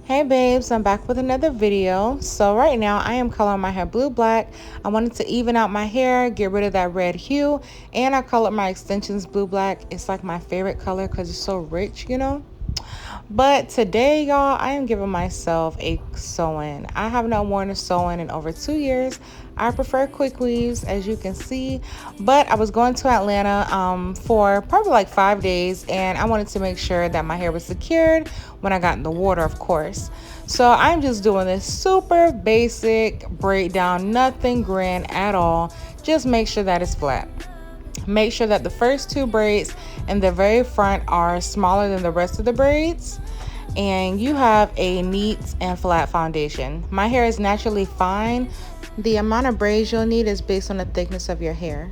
Hey babes, I'm back with another video. So right now I am coloring my hair blue black. I wanted to even out my hair, get rid of that red hue, and I colored my extensions blue black. It's like my favorite color because it's so rich, you know. But today, y'all, I am giving myself a sew-in. I have not worn a sew-in in over 2 years. I prefer quick weaves, as you can see. But I was going to Atlanta for probably like 5 days, and I wanted to make sure that my hair was secured when I got in the water, of course. So I'm just doing this super basic braid down, nothing grand at all. Just make sure that it's flat. Make sure that the first two braids in the very front are smaller than the rest of the braids, and you have a neat and flat foundation. My hair is naturally fine. The amount of braids you'll need is based on the thickness of your hair.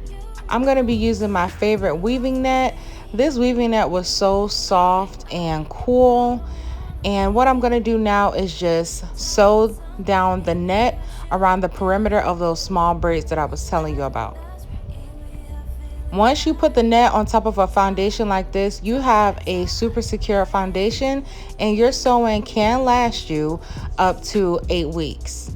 I'm going to be using my favorite weaving net. This weaving net was so soft and cool. And what I'm going to do now is just sew down the net around the perimeter of those small braids that I was telling you about. Once you put the net on top of a foundation like this, you have a super secure foundation, and your sewing can last you up to 8 weeks.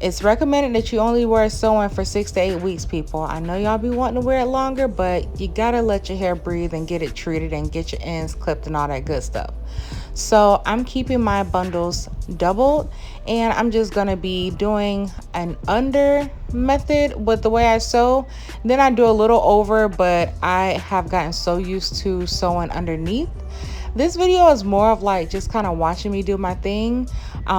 It's recommended that you only wear a sew-in for 6 to 8 weeks, people. I know y'all be wanting to wear it longer, but you gotta let your hair breathe and get it treated and get your ends clipped and all that good stuff. So I'm keeping my bundles doubled, and I'm just gonna be doing an under method with the way I sew. Then I do a little over, but I have gotten so used to sewing underneath. This video is more of like just kind of watching me do my thing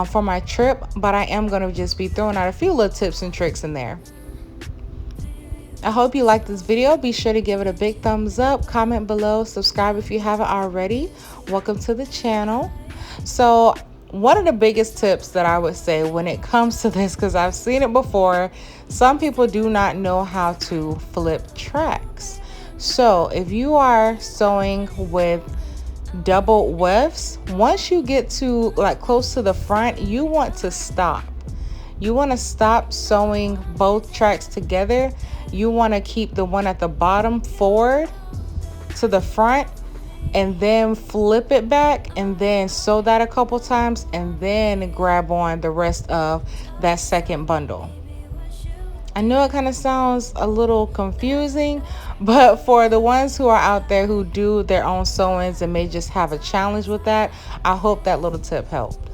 for my trip, but I am going to just be throwing out a few little tips and tricks in there. I hope you like this video. Be sure to give it a big thumbs up, comment below, subscribe if you haven't already. Welcome to the channel. So one of the biggest tips that I would say when it comes to this, because I've seen it before, some people do not know how to flip tracks. So if you are sewing with double wefts, once you get to like close to the front, you want to stop. You want to stop sewing both tracks together. You want to keep the one at the bottom forward to the front, and then flip it back, and then sew that a couple times, and then grab on the rest of that second bundle. I know it kind of sounds a little confusing, but for the ones who are out there who do their own sew-ins and may just have a challenge with that, I hope that little tip helped.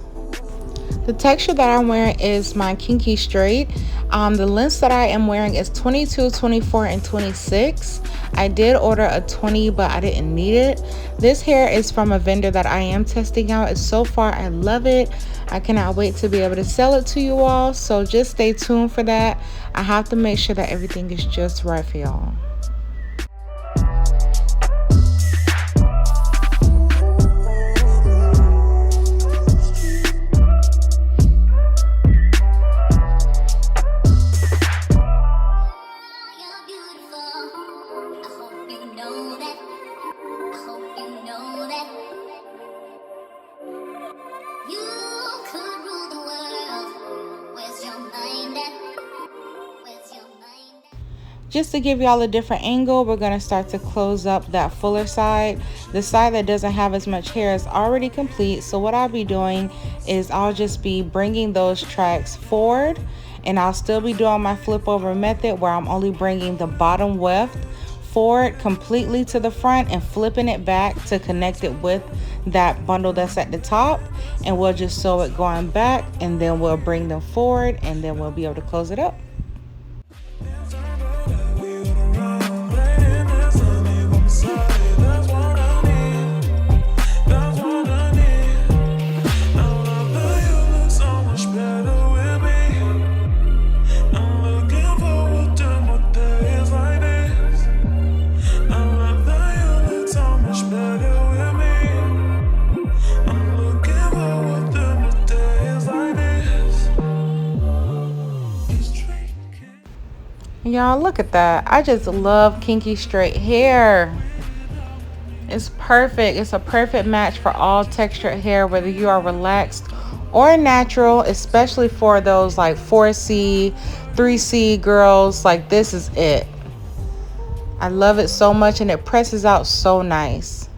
The texture that I'm wearing is my Kinky straight. The lengths that I am wearing is 22, 24, and 26. I did order a 20, but I didn't need it. This hair is from a vendor that I am testing out, and so far I love it. I cannot wait to be able to sell it to you all, so just stay tuned for that. I have to make sure that everything is just right for y'all. Just to give y'all a different angle, we're going to start to close up that fuller side. The side that doesn't have as much hair is already complete. So what I'll be doing is I'll just be bringing those tracks forward, and I'll still be doing my flip over method where I'm only bringing the bottom weft forward completely to the front and flipping it back to connect it with that bundle that's at the top, and we'll just sew it going back, and then we'll bring them forward, and then we'll be able to close it up. Y'all, look at that. I just love kinky straight hair. It's perfect. It's a perfect match for all textured hair, whether you are relaxed or natural, especially for those like 4C, 3C girls. Like, this is it. I love it so much, and it presses out so nice.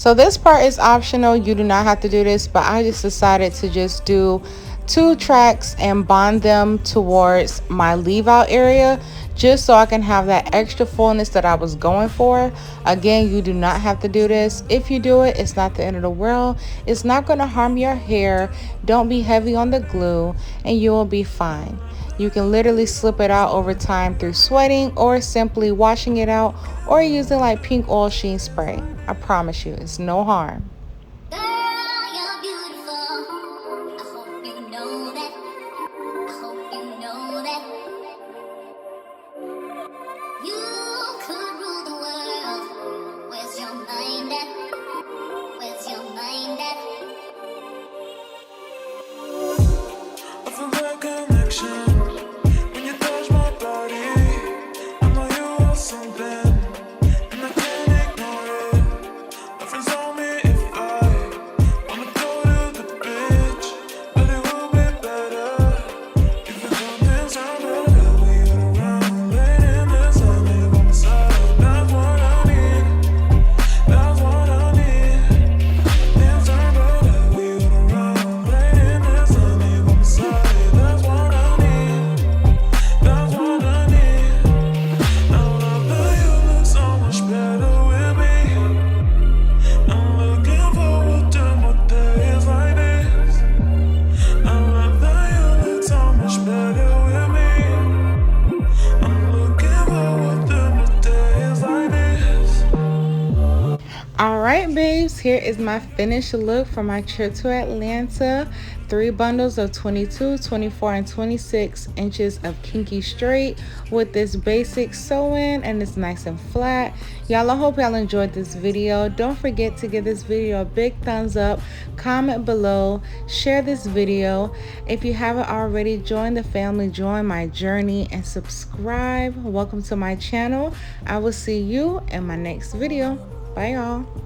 So this part is optional. You do not have to do this, but I just decided to just do 2 tracks and bond them towards my leave out area, just so I can have that extra fullness that I was going for. Again, you do not have to do this. If you do it, it's not the end of the world. It's not going to harm your hair. Don't be heavy on the glue and you will be fine. You can literally slip it out over time through sweating or simply washing it out or using like pink oil sheen spray. I promise you, it's no harm. Alright babes, here is my finished look for my trip to Atlanta. 3 bundles of 22, 24, and 26 inches of kinky straight with this basic sew-in, and it's nice and flat. Y'all, I hope y'all enjoyed this video. Don't forget to give this video a big thumbs up, comment below, share this video. If you haven't already, join the family, join my journey, and subscribe. Welcome to my channel. I will see you in my next video. Bye y'all.